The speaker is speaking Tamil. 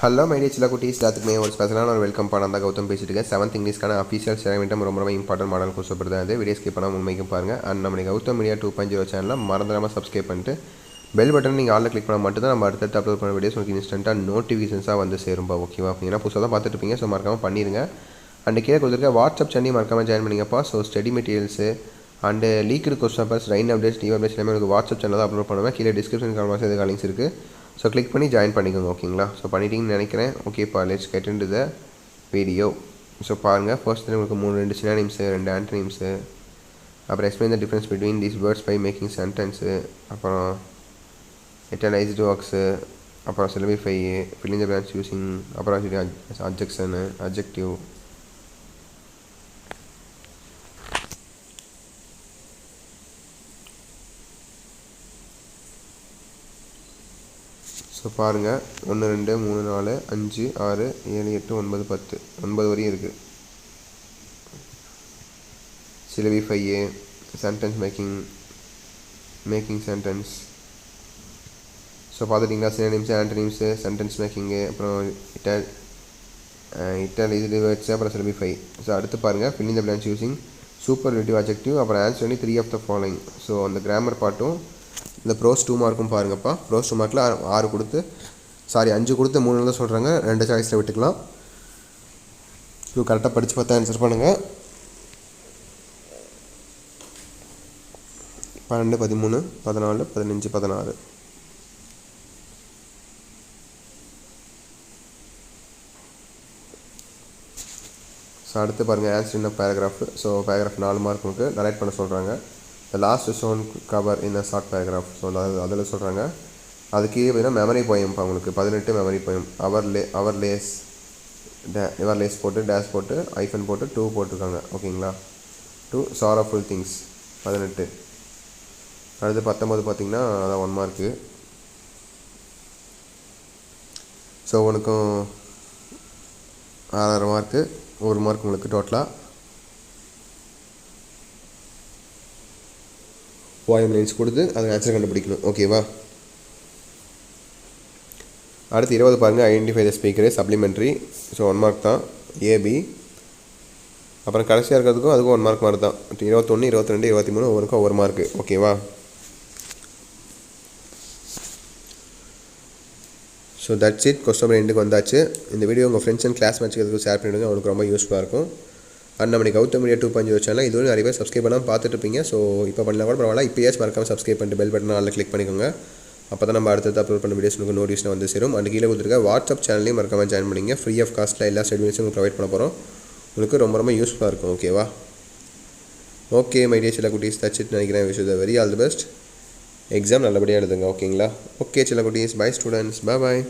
ஹலோ மைடியா சில குட்டீஸ் எல்லாத்துக்குமே ஒரு ஸ்பெஷலான ஒரு வெல்கம் பண்ண தான் கௌதம் பேசிட்டு இருக்கேன். 7th இங்கிலீஷ்க்கான அஃபீஷியல் சேனல் ரொம்ப இம்பார்ட்டன்ட் மாடல் கோர்ஸ் தான் அது. வீடியோ ஸ்கிப் பண்ணால் உண்மைக்கும் பாருங்கள். அண்ட் நம்ம கௌதம் மீடியா 2.0 சேனலில் மறந்துடாமல் சப்ஸ்கிரைப் பண்ணிட்டு பெல் பட்டன் நீங்கள் ஆளில் கிளிக் பண்ண மட்டும் தான் நம்ம அடுத்தடுத்து அப்லோட் பண்ண வீடியோஸ் உங்களுக்கு இன்ஸ்டன்ட்டாக நோட்டிஃபிகேஷன்ஸாக வந்து சேரும்பா. ஓகேவா? ஏன்னா புதுசாக தான் பார்த்துட்டு இருப்பீங்க. ஸோ மறக்காமல் பண்ணிடுங்க. அண்ட் கீழே கொடுத்துருக்க வாட்ஸ்அப் சேனல் மறக்காமல் ஜாயின் பண்ணிங்கப்பா. So study materials and leaked question papers, rain updates, TV updates எல்லாமே உங்களுக்கு வாட்ஸ்அப் சேனல் தான் அப்லோட் பண்ணுவேன். கீழே டிஸ்கிரிப்ஷன் கால்வாஸ் எதுக்கு லிங்க்ஸ் இருக்குது. ஸோ கிளிக் பண்ணி ஜாயின் பண்ணிக்கோங்க. ஓகேங்களா? ஸோ பண்ணிட்டீங்கன்னு நினைக்கிறேன். ஓகேப்பா, let's get into the video. So பாருங்கள், ஃபர்ஸ்ட் உங்களுக்கு 2 சினானிம்ஸு, 2 ஆன்டனிம்ஸு, அப்புறம் explain the difference between these words by making sentence, அப்புறம் எட்டலைஸ்டு ஒர்க்ஸு, அப்புறம் syllabify, filling the blanks using, அப்புறம் அப்ஜெக்ஷனு, அப்ஜெக்டிவ். ஸோ பாருங்கள், 1 2 3 4 5 6 7 8 9 10 9 வரையும் இருக்குது. Syllabify, sentence making sentence. So பார்த்துட்டிங்களா? சினானிம்ஸு, ஆன்டனிம்ஸு, சென்டென்ஸ் மேக்கிங்கு, அப்புறம் இட்டாலிஸ்டு வேர்ட்ஸு, அப்புறம் சிலபிஃபை. ஸோ அடுத்து பாருங்கள், filling the blanks using superlative adjective, அப்புறம் answer only 3 of the following. So அந்த கிராமர் பார்ட்டும் இந்த ப்ரோஸ் 2 மார்க்கும் பாருங்கப்பா. ப்ரோஸ் 2 மார்க்கில் 6 கொடுத்து 5 கொடுத்து 3 தான் சொல்கிறாங்க. 2 சாய்ஸில் விட்டுக்கலாம். ஸோ கரெக்டாக படித்து பார்த்தா ஆன்சர் பண்ணுங்கள். 12 13 14 15 16. ஸோ அடுத்து பாருங்கள், ஆன்சர் என்ன பேராகிராஃப். ஸோ பேராகிராஃப் 4 மார்க் உங்களுக்கு நரேட் பண்ண சொல்கிறாங்க. The last shown cover in a short paragraph. So அதில் சொல்கிறாங்க. அதுக்கு பார்த்தீங்கன்னா மெமரி போயம்ப்பா உங்களுக்கு 18 மெமரி போயம். எவர் லேஸ் போட்டு டேஷ் போட்டு ஐஃபன் போட்டு 2 போட்டிருக்காங்க. ஓகேங்களா? 2 சாரஃபுல் திங்ஸ் 18. அடுத்து 19 பார்த்தீங்கன்னா அதான் 1 மார்க்கு. ஸோ உனக்கும் 6 மார்க்கு, 1 மார்க் உங்களுக்கு டோட்டலாக. போயம் லைன்ஸ் கொடுத்து அதுக்கு ஆன்சர் கண்டுபிடிக்கணும். ஓகேவா? அடுத்து 20 பாருங்கள், identify the speaker supplementary. So 1 mark தான், ஏபி. அப்புறம் கடைசியாக இருக்கிறதுக்கும் அதுக்கும் 1 மார்க் மாதிரி தான். 21 22 23 ஒவ்வொருக்கும் 1 மார்க்கு. ஓகேவா? So that's it. கொஸ்டின் எண்டுக்கு வந்தாச்சு. இந்த வீடியோ உங்கள் ஃப்ரெண்ட்ஸ் அண்ட் கிளாஸ் மேட்ச்சுக்கு ஷேர் பண்ணிவிடுங்க. அவங்களுக்கு ரொம்ப யூஸ்ஃபுல்லாக இருக்கும். அண்ட் நம்ம கௌதம் மீடியா 2.0 சேனல் இதுவரை நிறைய பேர் சப்ஸ்கிரைப் பண்ணாமல் பார்த்துட்டு இருப்பீங்க. ஸோ இப்போ பண்ணலாம் கூட பரவாயில்ல. இப்போயாச்சும் மறக்காமல் சப்ஸ்கிரைப் பண்ணிட்டு பெல் பட்டன் அதில் கிளிக் பண்ணிக்கோங்க. அப்போ தான் நம்ம அடுத்தது அப்லோட் பண்ண வீடியோஸ் உங்களுக்கு நோட்டிஃபிகேஷன் வந்து சேரும். அண்ட் கீழே கொடுத்துருக்க வாட்ஸ்அப் சேனலையும் மறக்காமல் ஜாயின் பண்ணிங்க. ஃப்ரீ ஆஃப் காஸ்ட்டில் எல்லா ஸ்டடிஸும் உங்களுக்கு ப்ரொவைட் பண்ண போகிறோம். உங்களுக்கு ரொம்ப யூஸ்ஃபுல்லாக இருக்கும். ஓகேவா? ஓகே மைடியா சில குட்டீஸ், தட்ஸ் இட் நினைக்கிறேன். Wish you the very all the best. Exam நல்லபடியாக எழுதுங்க. ஓகேங்களா? ஓகே சில குட்டீஸ், பை ஸ்டூடெண்ட்ஸ், பாய்.